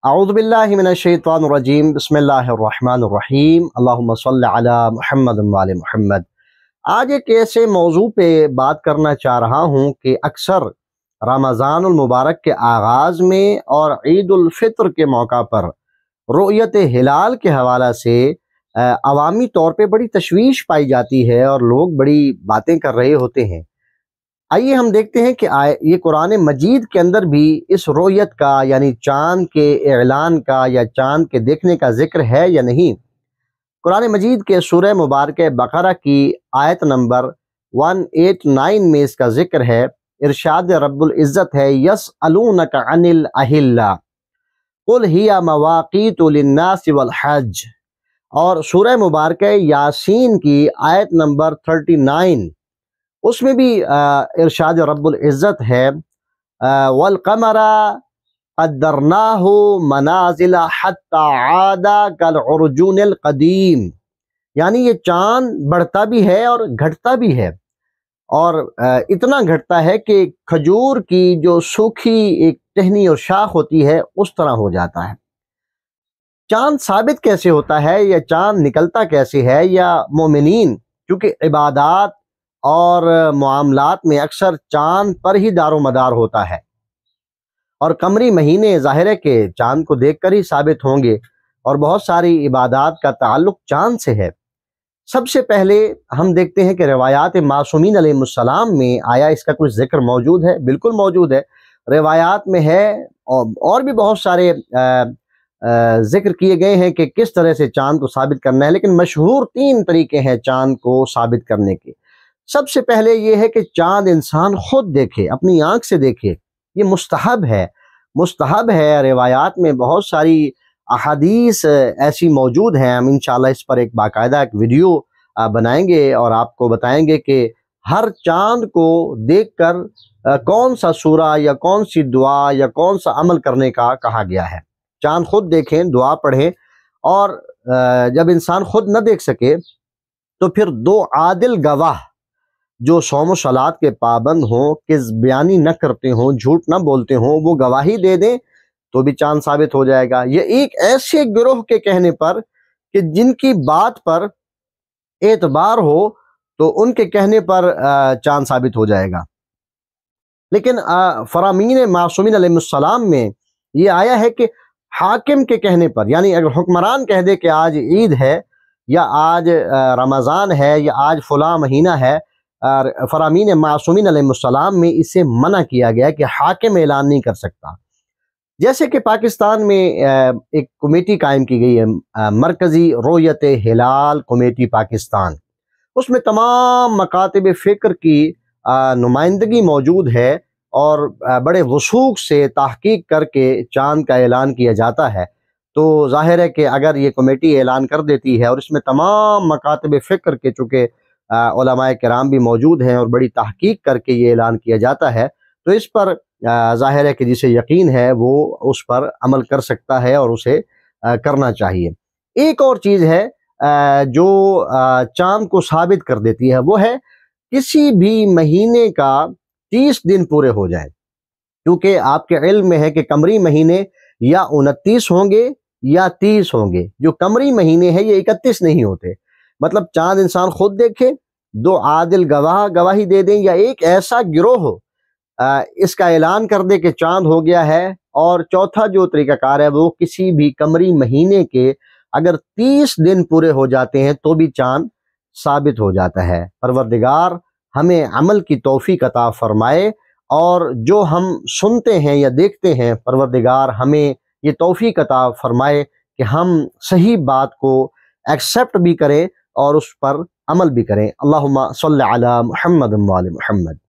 اعوذ باللہ من الشیطان الرجیم بسم اللہ الرحمن الرحیم اللہم صل علی محمد وعلی محمد۔ آج ایک ایسے موضوع پہ بات کرنا چاہ رہا ہوں کہ اکثر رمضان المبارک کے آغاز میں اور عید الفطر کے موقع پر رؤیت ہلال کے حوالہ سے عوامی طور پہ بڑی تشویش پائی جاتی ہے اور لوگ بڑی باتیں کر رہے ہوتے ہیں۔ آئیے ہم دیکھتے ہیں کہ یہ قرآن مجید کے اندر بھی اس رؤیت کا یعنی چاند کے اعلان کا یا چاند کے دیکھنے کا ذکر ہے یا نہیں۔ قرآن مجید کے سورہ مبارکہ بقرہ کی آیت نمبر 189 میں اس کا ذکر ہے۔ ارشاد رب العزت ہے یسألونک عن الاہلہ قل ہی مواقیت للناس والحج، اور سورہ مبارکہ یاسین کی آیت نمبر 39 اس میں بھی ارشاد رب العزت ہے والقمر قدرناہ منازل حتی عاد کالعرجون القدیم، یعنی یہ چاند بڑھتا بھی ہے اور گھٹتا بھی ہے، اور اتنا گھٹتا ہے کہ کھجور کی جو سوکھی ایک ٹہنی اور شاخ ہوتی ہے اس طرح ہو جاتا ہے۔ چاند ثابت کیسے ہوتا ہے یا چاند نکلتا کیسے ہے؟ یا مومنین کیونکہ عبادات اور معاملات میں اکثر چاند پر ہی دار و مدار ہوتا ہے، اور قمری مہینے ظاہر ہے کہ چاند کو دیکھ کر ہی ثابت ہوں گے، اور بہت ساری عبادات کا تعلق چاند سے ہے۔ سب سے پہلے ہم دیکھتے ہیں کہ روایات معصومین علیہ السلام میں آیا اس کا کچھ ذکر موجود ہے؟ بالکل موجود ہے، روایات میں ہے، اور بھی بہت سارے ذکر کیے گئے ہیں کہ کس طرح سے چاند کو ثابت کرنا ہے، لیکن مشہور 3 طریقے ہیں چاند کو ثابت کرنے کے۔ سب سے پہلے یہ ہے کہ چاند انسان خود دیکھے، اپنی آنکھ سے دیکھے، یہ مستحب ہے۔ روایات میں بہت ساری احادیث ایسی موجود ہیں، ہم انشاءاللہ اس پر ایک باقاعدہ ایک ویڈیو بنائیں گے اور آپ کو بتائیں گے کہ ہر چاند کو دیکھ کر کون سا سورہ یا کون سی دعا یا کون سا عمل کرنے کا کہا گیا ہے۔ چاند خود دیکھیں، دعا پڑھیں، اور جب انسان خود نہ دیکھ سکے تو پھر 2 عادل گواہ جو صوم و صلات کے پابند ہوں، کذب بیانی نہ کرتے ہوں، جھوٹ نہ بولتے ہوں، وہ گواہی دے دیں تو بھی چاند ثابت ہو جائے گا۔ یہ ایک ایسے گروہ کے کہنے پر کہ جن کی بات پر اعتبار ہو تو ان کے کہنے پر چاند ثابت ہو جائے گا۔ لیکن فرامین معصومین علیہ السلام میں یہ آیا ہے کہ حاکم کے کہنے پر، یعنی اگر حکمران کہہ دے کہ آج عید ہے یا آج رمضان ہے یا آج فلاں مہینہ ہے، فرامین معصومین علیہ السلام میں اسے منع کیا گیا کہ حاکم اعلان نہیں کر سکتا۔ جیسے کہ پاکستان میں ایک کمیٹی قائم کی گئی ہے، مرکزی رؤیت ہلال کمیٹی پاکستان، اس میں تمام مکاتب فکر کی نمائندگی موجود ہے، اور بڑے وثوق سے تحقیق کر کے چاند کا اعلان کیا جاتا ہے۔ تو ظاہر ہے کہ اگر یہ کمیٹی اعلان کر دیتی ہے اور اس میں تمام مکاتب فکر کے چونکہ علماء کرام بھی موجود ہیں اور بڑی تحقیق کر کے یہ اعلان کیا جاتا ہے، تو اس پر ظاہر ہے کہ جسے یقین ہے وہ اس پر عمل کر سکتا ہے اور اسے کرنا چاہیے۔ ایک اور چیز ہے جو چاند کو ثابت کر دیتی ہے، وہ ہے کسی بھی مہینے کا 30 دن پورے ہو جائیں، کیونکہ آپ کے علم میں ہے کہ قمری مہینے یا 29 ہوں گے یا 30 ہوں گے، جو قمری مہینے ہیں یہ 31 نہیں ہوتے۔ مطلب چاند انسان خود دیکھے، 2 عادل گواہ گواہی دے دیں، یا ایک ایسا گروہ ہو اس کا اعلان کر دے کہ چاند ہو گیا ہے، اور چوتھا جو طریقہ کار ہے وہ کسی بھی قمری مہینے کے اگر 30 دن پورے ہو جاتے ہیں تو بھی چاند ثابت ہو جاتا ہے۔ پروردگار ہمیں عمل کی توفیق عطا فرمائے، اور جو ہم سنتے ہیں یا دیکھتے ہیں پروردگار ہمیں یہ توفیق عطا فرمائے کہ ہم صحیح بات کو ایکسیپٹ بھی کریں اور اس پر عمل بھی کریں۔ اللہم صلی علی محمد وعلی محمد۔